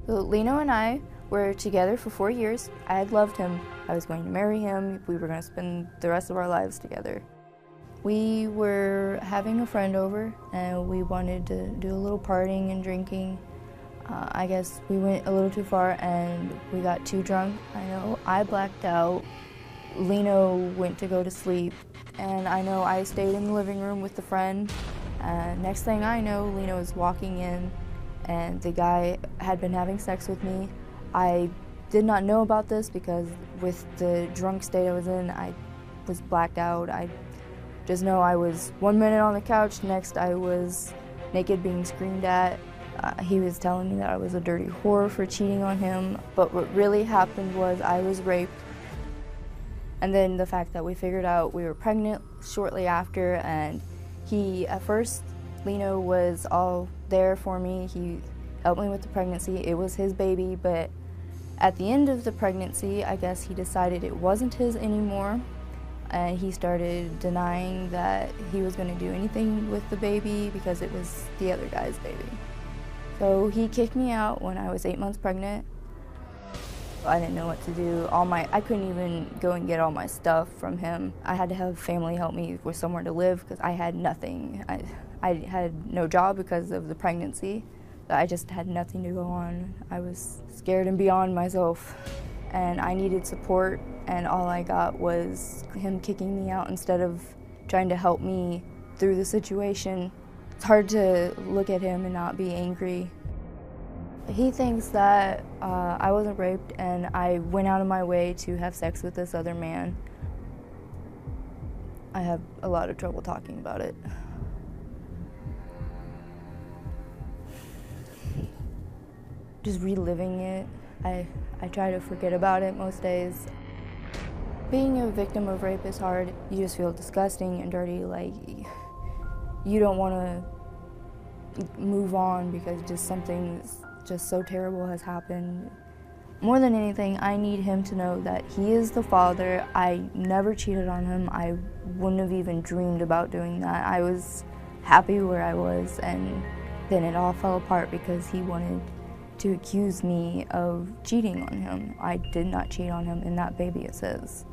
So Lino and I were together for 4 years. I had loved him. I was going to marry him. We were going to spend the rest of our lives together. We were having a friend over, and we wanted to do a little partying and drinking. I guess we went a little too far, and we got too drunk. I know I blacked out. Lino went to go to sleep, and I know I stayed in the living room with the friend. Next thing I know, Lino was walking in, and the guy had been having sex with me. I did not know about this because with the drunk state I was in, I was blacked out. I just know I was 1 minute on the couch, next I was naked being screamed at. He was telling me that I was a dirty whore for cheating on him, but what really happened was I was raped. And then the fact that we figured out we were pregnant shortly after, and at first, Lino was all there for me. He helped me with the pregnancy. It was his baby, but at the end of the pregnancy, I guess he decided it wasn't his anymore, and he started denying that he was going to do anything with the baby because it was the other guy's baby. So he kicked me out when I was 8 months pregnant. I didn't know what to do. I couldn't even go and get all my stuff from him. I had to have family help me with somewhere to live because I had nothing. I had no job because of the pregnancy. I just had nothing to go on. I was scared and beyond myself, and I needed support, and all I got was him kicking me out instead of trying to help me through the situation. It's hard to look at him and not be angry. He thinks that I wasn't raped and I went out of my way to have sex with this other man. I have a lot of trouble talking about it. Just reliving it. I try to forget about it most days. Being a victim of rape is hard. You just feel disgusting and dirty, like you don't want to move on because just something just so terrible has happened. More than anything, I need him to know that he is the father. I never cheated on him. I wouldn't have even dreamed about doing that. I was happy where I was, and then it all fell apart because he wanted to accuse me of cheating on him. I did not cheat on him, and that baby is his.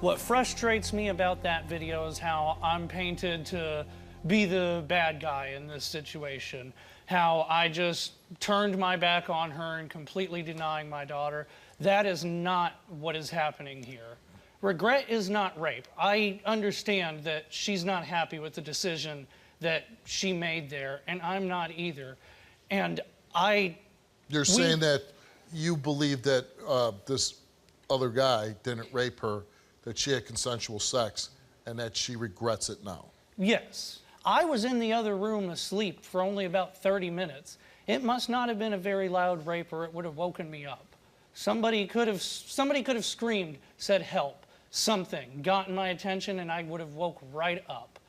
What frustrates me about that video is how I'm painted to be the bad guy in this situation. How I just turned my back on her and completely denying my daughter. That is not what is happening here. Regret is not rape. I understand that she's not happy with the decision that she made there, and I'm not either. And You're saying that you believe that this other guy didn't rape her, that she had consensual sex, and that she regrets it now? Yes. I was in the other room asleep for only about 30 minutes. It must not have been a very loud rape or it would have woken me up. Somebody could have screamed, said help, something, gotten my attention, and I would have woke right up.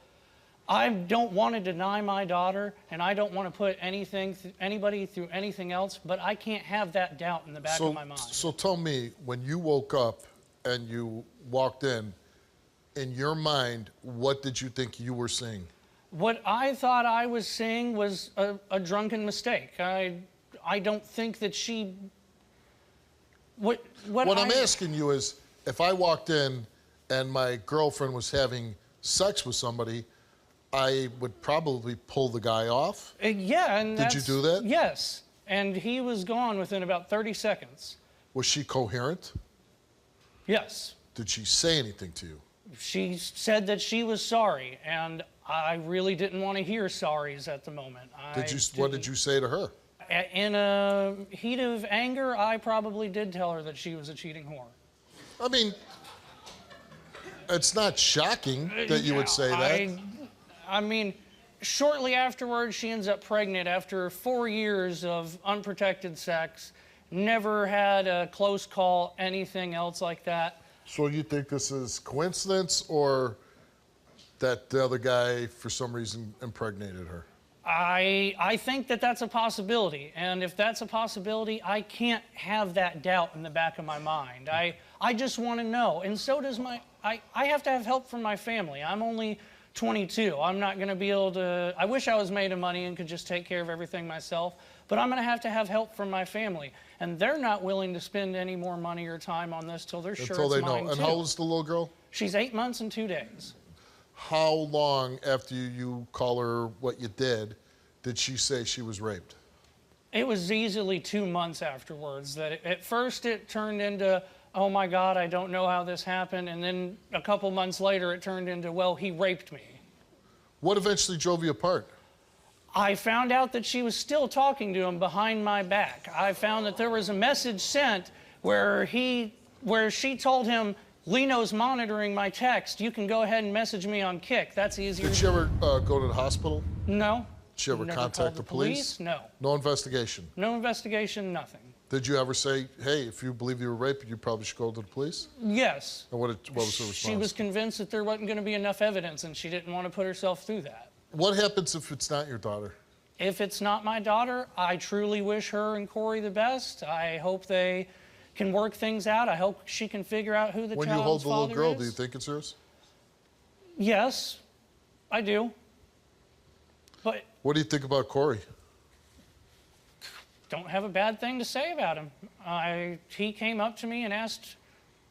I don't want to deny my daughter, and I don't want to put anybody through anything else, but I can't have that doubt in the back of my mind. So tell me, when you woke up and you walked in your mind, what did you think you were seeing? What I thought I was seeing was a drunken mistake. I don't think that she... What I'm asking you is, if I walked in and my girlfriend was having sex with somebody, I would probably pull the guy off? Yeah, and Did you do that? Yes, and he was gone within about 30 seconds. Was she coherent? Yes. Did she say anything to you? She said that she was sorry, and I really didn't want to hear sorries at the moment. What did you say to her? In a heat of anger, I probably did tell her that she was a cheating whore. I mean, it's not shocking that you would say that. I mean, shortly afterwards, she ends up pregnant after 4 years of unprotected sex, never had a close call, anything else like that. So you think this is coincidence, or that the other guy, for some reason, impregnated her? I think that that's a possibility, and if that's a possibility, I can't have that doubt in the back of my mind. I just want to know, and so does I have to have help from my family. I'm only 22. I'm not going to be able to, I wish I was made of money and could just take care of everything myself, but I'm going to have help from my family. And they're not willing to spend any more money or time on this till they're sure it's mine, too. And how old is the little girl? She's 8 months and 2 days. How long after you call her what you did she say she was raped? It was easily 2 months afterwards. At first it turned into, oh my God, I don't know how this happened. And then a couple months later it turned into, well, he raped me. What eventually drove you apart? I found out that she was still talking to him behind my back. I found that there was a message sent where she told him, Lino's monitoring my text. You can go ahead and message me on Kik. That's easier. Did she ever go to the hospital? No. Did she ever contact the police? No. No investigation? No investigation, nothing. Did you ever say, hey, if you believe you were raped, you probably should go to the police? Yes. And what was her response? She was convinced that there wasn't going to be enough evidence, and she didn't want to put herself through that. What happens if it's not your daughter? If it's not my daughter, I truly wish her and Corey the best. I hope they can work things out. I hope she can figure out who the child's father is. When you hold the little girl, do you think it's hers? Yes, I do. But what do you think about Corey? Don't have a bad thing to say about him. He came up to me and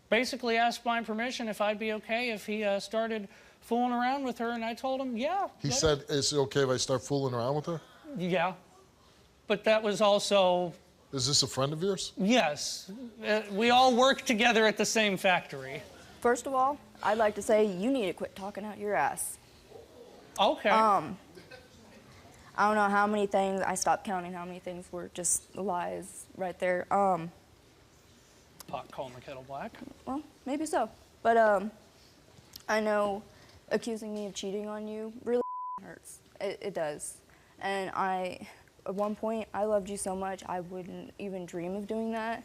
basically asked my permission if I'd be okay if he started fooling around with her, and I told him, yeah. He said, is it okay if I start fooling around with her? Yeah. But that was also... Is this a friend of yours? Yes. We all work together at the same factory. First of all, I'd like to say you need to quit talking out your ass. Okay. I don't know how many things, I stopped counting how many things were just lies right there. Pot calling the kettle black. Well, maybe so. But I know accusing me of cheating on you really hurts. It does. And at one point, I loved you so much, I wouldn't even dream of doing that.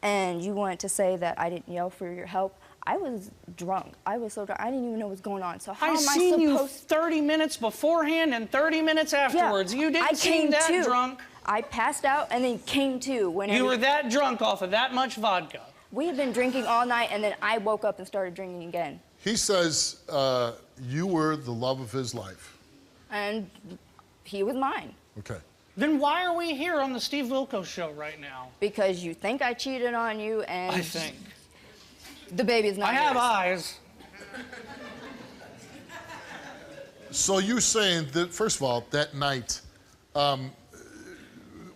And you wanted to say that I didn't yell for your help. I was drunk. I was so drunk. I didn't even know what was going on. So how am I supposed... I seen you 30 minutes beforehand and 30 minutes afterwards. Yeah, you didn't seem that drunk. I passed out and then came to. You were that drunk off of that much vodka. We had been drinking all night, and then I woke up and started drinking again. He says you were the love of his life. And he was mine. Okay. Then why are we here on the Steve Wilkos show right now? Because you think I cheated on you, and... I think. The baby's not I have eyes. So you're saying that, first of all, that night,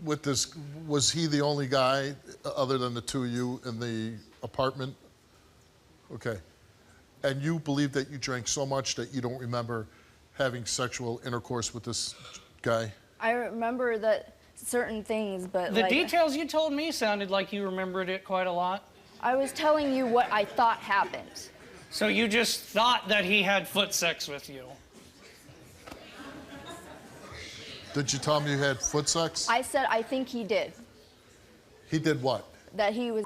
with this, was he the only guy other than the two of you in the apartment? Okay. And you believe that you drank so much that you don't remember having sexual intercourse with this guy? I remember that certain things, but the details you told me sounded like you remembered it quite a lot. I was telling you what I thought happened. So you just thought that he had foot sex with you? Did you tell him you had foot sex? I said I think he did. He did what? That he was...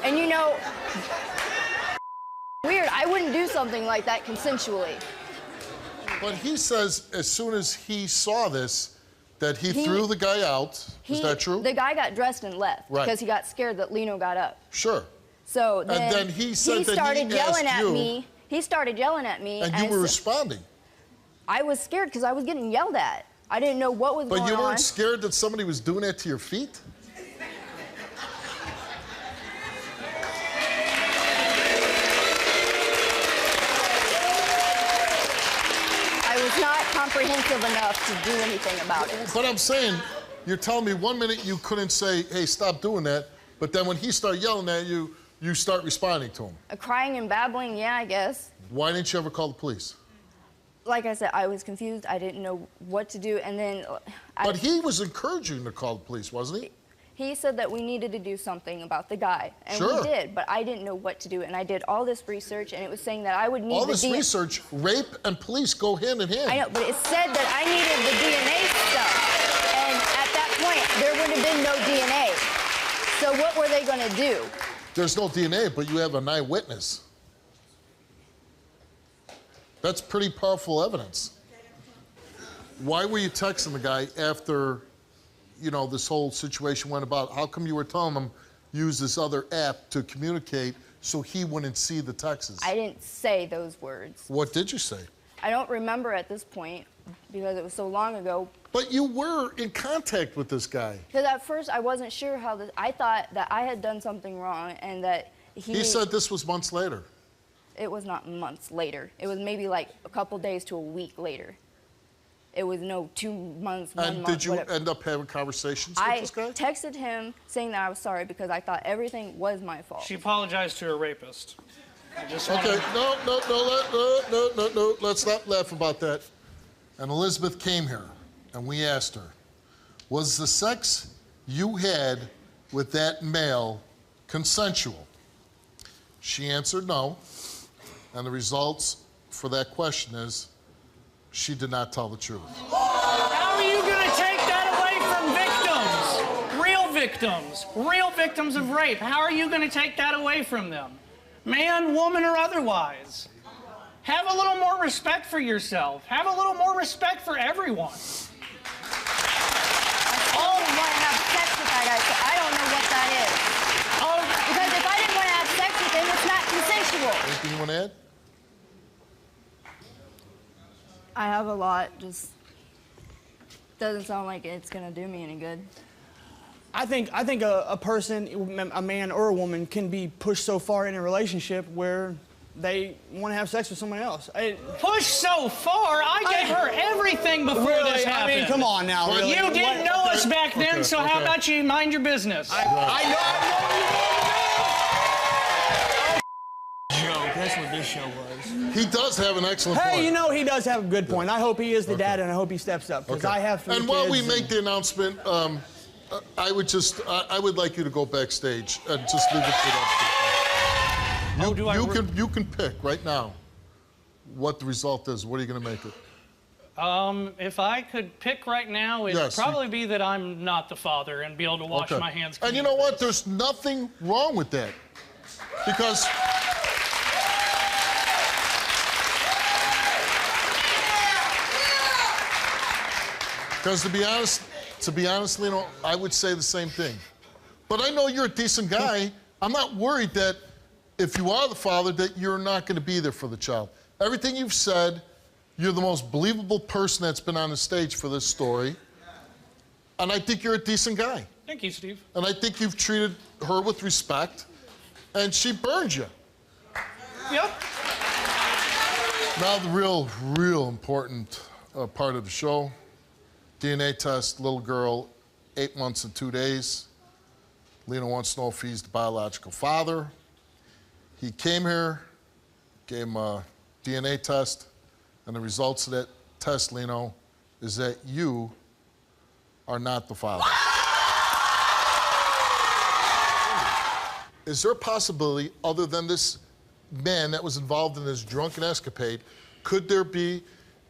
And you know, weird, I wouldn't do something like that consensually. But he says as soon as he saw this, that he threw the guy out. Is that true? The guy got dressed and left because he got scared that Lino got up. Sure. So then, and then he said that started he yelling asked at you, me. He started yelling at me. And you were responding. I was scared because I was getting yelled at. I didn't know what was going on. But you weren't scared that somebody was doing that to your feet? I was not comprehensive enough to do anything about it. But I'm saying, you're telling me 1 minute you couldn't say, hey, stop doing that, but then when he started yelling at you, you start responding to him. Crying and babbling, yeah, I guess. Why didn't you ever call the police? Like I said, I was confused. I didn't know what to do, and then... But he was encouraging to call the police, wasn't he? He said that we needed to do something about the guy, and we did, but I didn't know what to do, and I did all this research, and it was saying that I would need all this research, rape and police go hand in hand. I know, but it said that I needed the DNA stuff, and at that point, there would have been no DNA. So what were they going to do? There's no DNA, but you have an eyewitness. That's pretty powerful evidence. Why were you texting the guy after, you know, this whole situation went about? How come you were telling him use this other app to communicate so he wouldn't see the texts. I didn't say those words. What did you say? I don't remember at this point because it was so long ago. But you were in contact with this guy. Because at first I wasn't sure how this, I thought that I had done something wrong and that He said this was months later. It was not months later. It was maybe like a couple days to a week later. It was no 2 months, 1 month. And did you whatever. end up having conversations with this guy? I texted him saying that I was sorry because I thought everything was my fault. She apologized to her rapist. Okay, no, let's not laugh about that. And Elizabeth came here, and we asked her, was the sex you had with that male consensual? She answered no, and the results for that question is she did not tell the truth. How are you going to take that away from victims? Real victims of rape. How are you going to take that away from them? Man, woman, or otherwise. Have a little more respect for yourself. Have a little more respect for everyone. I didn't want to have sex with that guy, so I don't know what that is. Oh, Because if I didn't want to have sex with him, it's not consensual. Anything you want to add? I have a lot, just doesn't sound like it's gonna do me any good. I think a person, a man or a woman, can be pushed so far in a relationship where they want to have sex with someone else. push so far. I gave her everything before this happened. I mean, come on now. Really. You didn't know us back then, Okay, so how about you mind your business? I know joke. That's what this show was. He does have an excellent point. Hey, you know he does have a good point. I hope he is the dad, and I hope he steps up because I have 3 And kids. while we make the announcement, I would like you to go backstage and just leave it for that. You can pick right now what the result is. What are you going to make it? If I could pick right now, it'd probably be that I'm not the father and be able to wash my hands clean. And you know what? There's nothing wrong with that. Because to be honest, Lino, I would say the same thing. But I know you're a decent guy. I'm not worried that if you are the father, that you're not going to be there for the child. Everything you've said, you're the most believable person that's been on the stage for this story. And I think you're a decent guy. Thank you, Steve. And I think you've treated her with respect, and she burned you. Yep. Now the real important part of the show. DNA test, little girl, 8 months and 2 days. Lena wants to know if he's the biological father. He came here, gave him a DNA test, and the results of that test, Leno, is that you are not the father. Is there a possibility, other than this man that was involved in this drunken escapade, could there be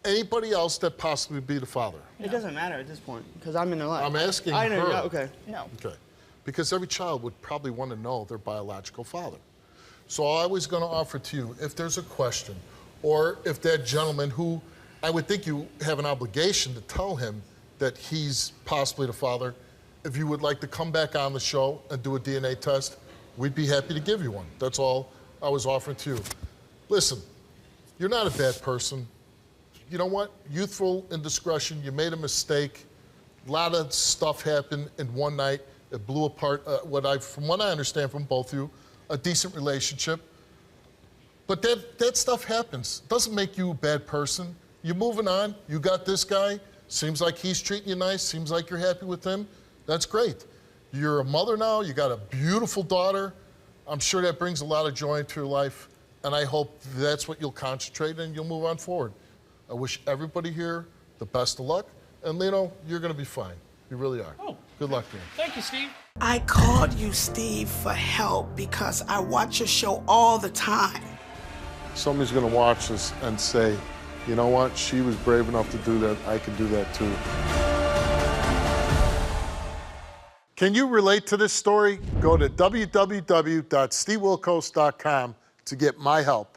anybody else that possibly be the father? It doesn't matter at this point because I'm in their life. I'm asking I know. her. Yeah, okay. No. Okay. Because every child would probably want to know their biological father. So I was going to offer to you, if there's a question, or if that gentleman who I would think you have an obligation to tell him that he's possibly the father, if you would like to come back on the show and do a DNA test, we'd be happy to give you one. That's all I was offering to you. Listen, you're not a bad person. You know what? Youthful indiscretion, you made a mistake. A lot of stuff happened in one night. It blew apart, from what I understand from both of you, a decent relationship. But that stuff happens. Doesn't make you a bad person. You're moving on. You got this guy. Seems like he's treating you nice. Seems like you're happy with him. That's great. You're a mother now. You got a beautiful daughter. I'm sure that brings a lot of joy into your life. And I hope that's what you'll concentrate and you'll move on forward. I wish everybody here the best of luck. And Leno, you're going to be fine. You really are. Oh. Good luck to you. Thank you, Steve. I called you, Steve, for help because I watch your show all the time. Somebody's going to watch this and say, you know what? She was brave enough to do that. I can do that too. Can you relate to this story? Go to www.stevewilkos.com to get my help.